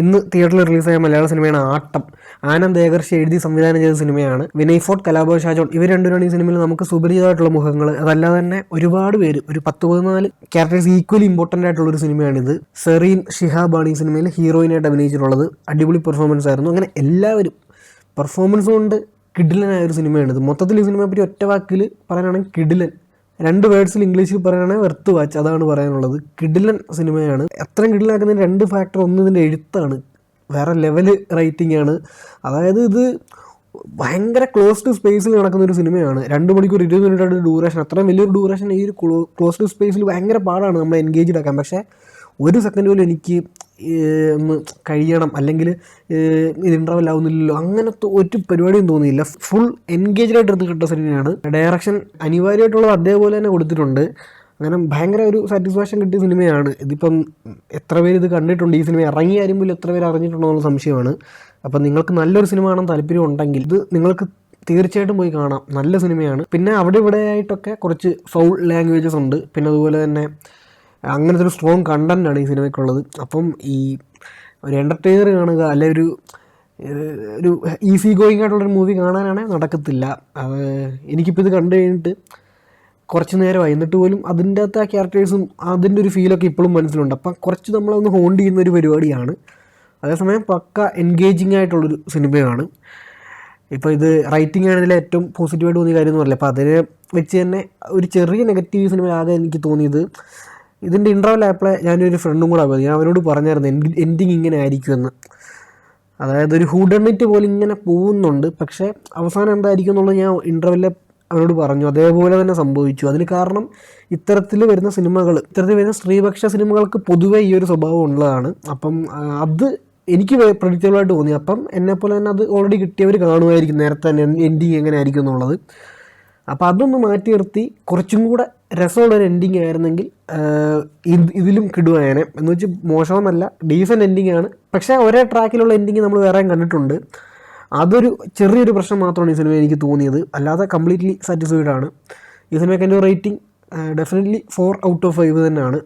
ഇന്ന് തിയേറ്ററിൽ റിലീസായ മലയാള സിനിമയാണ് ആട്ടം. ആനന്ദ് ഏകർഷി എഴുതി സംവിധാനം ചെയ്ത സിനിമയാണ്. വിനയ് ഫോർട്ട്, കലാഭവൻ ഷാജോൺ ഇവർ രണ്ടുപേരാണ് ഈ സിനിമയിൽ നമുക്ക് സുപരിചിതമായിട്ടുള്ള മുഖങ്ങൾ. അതല്ലാതെ തന്നെ ഒരുപാട് പേര്, ഒരു 10-14 ക്യാരക്ടേഴ്സ് ഈക്വലി ഇമ്പോർട്ടൻ്റ് ആയിട്ടുള്ള ഒരു സിനിമയാണിത്. സെറീൻ ഷിഹാബാണ് ഈ സിനിമയിൽ ഹീറോയിനായിട്ട് അഭിനയിച്ചിട്ടുള്ളത്. അടിപൊളി പെർഫോമൻസ് ആയിരുന്നു. അങ്ങനെ എല്ലാവരും പെർഫോമൻസ് കൊണ്ട് കിഡിലനായ ഒരു സിനിമയാണിത്. മൊത്തത്തിൽ ഈ സിനിമയെ പറ്റി ഒറ്റ വാക്കിൽ പറയാനാണെങ്കിൽ കിഡിലൻ. 2 വേർഡ്സിൽ ഇംഗ്ലീഷിൽ പറയുകയാണെങ്കിൽ വെർത്ത് വാച്ച്, അതാണ് പറയാനുള്ളത്. കിഡിലൻ സിനിമയാണ്. അത്രയും കിഡിലാക്കുന്നതിന് 2 ഫാക്ടർ. ഒന്ന് ഇതിൻ്റെ എഴുത്താണ്, വേറെ ലെവല് റൈറ്റിംഗ് ആണ്. അതായത് ഇത് ഭയങ്കര ക്ലോസ്ഡ് സ്പേസിൽ നടക്കുന്ന ഒരു സിനിമയാണ്. 2 മണിക്കൂർ 20 മിനിറ്റാണ് ഡ്യൂറേഷൻ. അത്രയും വലിയൊരു ഡ്യൂറേഷൻ ഈ ഒരു ക്ലോസ്ഡ് സ്പേസിൽ ഭയങ്കര പാടാണ് നമ്മളെ എൻഗേജ്ഡ് ആക്കാൻ. പക്ഷേ ഒരു സെക്കൻഡ് പോലും എനിക്ക് ഒന്ന് കഴിയണം, അല്ലെങ്കിൽ ഇത് ഇൻ്റർവെൽ ആവുന്നില്ലല്ലോ, അങ്ങനത്തെ ഒരു പരിപാടിയും തോന്നിയില്ല. ഫുൾ എൻഗേജ്ഡായിട്ട് എടുത്ത് കിട്ടുന്ന സിനിമയാണ്. ഡയറക്ഷൻ അനിവാര്യമായിട്ടുള്ളത് അതേപോലെ തന്നെ കൊടുത്തിട്ടുണ്ട്. അങ്ങനെ ഭയങ്കര ഒരു സാറ്റിസ്ഫാക്ഷൻ കിട്ടിയ സിനിമയാണ്. ഇതിപ്പം എത്ര പേര് ഇത് കണ്ടിട്ടുണ്ട്, ഈ സിനിമ ഇറങ്ങിയ ആരുമ്പോൾ എത്ര പേര് അറിഞ്ഞിട്ടുണ്ടോ എന്നുള്ള സംശയമാണ്. അപ്പം നിങ്ങൾക്ക് നല്ലൊരു സിനിമ കാണാൻ താല്പര്യം ഉണ്ടെങ്കിൽ ഇത് നിങ്ങൾക്ക് തീർച്ചയായിട്ടും പോയി കാണാം. നല്ല സിനിമയാണ്. പിന്നെ അവിടെ ഇവിടെ ആയിട്ടൊക്കെ കുറച്ച് ഫൗൾ ലാംഗ്വേജസ് ഉണ്ട്. പിന്നെ അതുപോലെ തന്നെ അങ്ങനത്തെ ഒരു സ്ട്രോങ് കണ്ടൻ്റാണ് ഈ സിനിമയ്ക്കുള്ളത്. അപ്പം ഈ ഒരു എൻ്റർടൈനർ കാണുക, അല്ലെ ഒരു ഈസി ഗോയിങ് ആയിട്ടുള്ളൊരു മൂവി കാണാനാണെങ്കിൽ നടക്കത്തില്ല. എനിക്കിപ്പോൾ ഇത് കണ്ടു കഴിഞ്ഞിട്ട് കുറച്ച് നേരമായി, എന്നിട്ട് പോലും അതിൻ്റെ അകത്ത് ആ ക്യാരക്ടേഴ്സും അതിൻ്റെ ഒരു ഫീലൊക്കെ ഇപ്പോഴും മനസ്സിലുണ്ട്. അപ്പം കുറച്ച് നമ്മളൊന്ന് ഹോണ്ട് ചെയ്യുന്ന ഒരു പരിപാടിയാണ്. അതേസമയം പക്ക എൻഗേജിങ് ആയിട്ടുള്ളൊരു സിനിമയാണ്. ഇപ്പോൾ ഇത് റൈറ്റിംഗ് ആണ് ഇതിലെ ഏറ്റവും പോസിറ്റീവായിട്ട് തോന്നിയ കാര്യം എന്ന് പറയില്ല. അപ്പോൾ അതിനെ വെച്ച് തന്നെ ഒരു ചെറിയ നെഗറ്റീവ് സിനിമ ആകെ എനിക്ക് തോന്നിയത്, ഇതിൻ്റെ ഇൻ്റർവെൽ ആയപ്പോഴേ ഞാനൊരു ഫ്രണ്ടും കൂടെ പോയി, ഞാൻ അവനോട് പറഞ്ഞായിരുന്നു എൻഡിങ് ഇങ്ങനെ ആയിരിക്കുമെന്ന്. അതായത് ഒരു ഹൂഡണിറ്റ് പോലെ ഇങ്ങനെ പോകുന്നുണ്ട്, പക്ഷേ അവസാനം എന്തായിരിക്കും എന്നുള്ളത് ഞാൻ ഇൻ്റർവെല്ലിൽ അവനോട് പറഞ്ഞു. അതേപോലെ തന്നെ സംഭവിച്ചു. അതിന് കാരണം ഇത്തരത്തിൽ വരുന്ന സ്ത്രീപക്ഷ സിനിമകൾക്ക് പൊതുവെ ഈ ഒരു സ്വഭാവം ഉള്ളതാണ്. അപ്പം അത് എനിക്ക് പ്രഡിക്റ്റബിളായിട്ട് തോന്നി. അപ്പം എന്നെപ്പോലെ തന്നെ അത് ഓൾറെഡി കിട്ടിയവർ കാണുമായിരിക്കും നേരത്തെ തന്നെ എൻഡിങ് എങ്ങനെ ആയിരിക്കും എന്നുള്ളത്. അപ്പോൾ അതൊന്ന് മാറ്റി നിർത്തി കുറച്ചും കൂടെ രസമുള്ളൊരു എൻഡിങ് ആയിരുന്നെങ്കിൽ ഇതിലും കിടുവാനെ. എന്ന് വെച്ച് മോശമെന്നല്ല, ഡീസൻറ്റ് എൻഡിങ് ആണ്. പക്ഷേ ഒരേ ട്രാക്കിലുള്ള എൻഡിങ് നമ്മൾ വേറെയും കണ്ടിട്ടുണ്ട്. അതൊരു ചെറിയൊരു പ്രശ്നം മാത്രമാണ് ഈ സിനിമ എനിക്ക് തോന്നിയത്. അല്ലാതെ കംപ്ലീറ്റ്ലി സാറ്റിസ്ഫൈഡ് ആണ്. ഈ സിനിമയ്ക്ക് എൻ്റെ റേറ്റിംഗ് ഡെഫിനറ്റ്ലി 4 ഔട്ട് ഓഫ് 5 തന്നെയാണ്.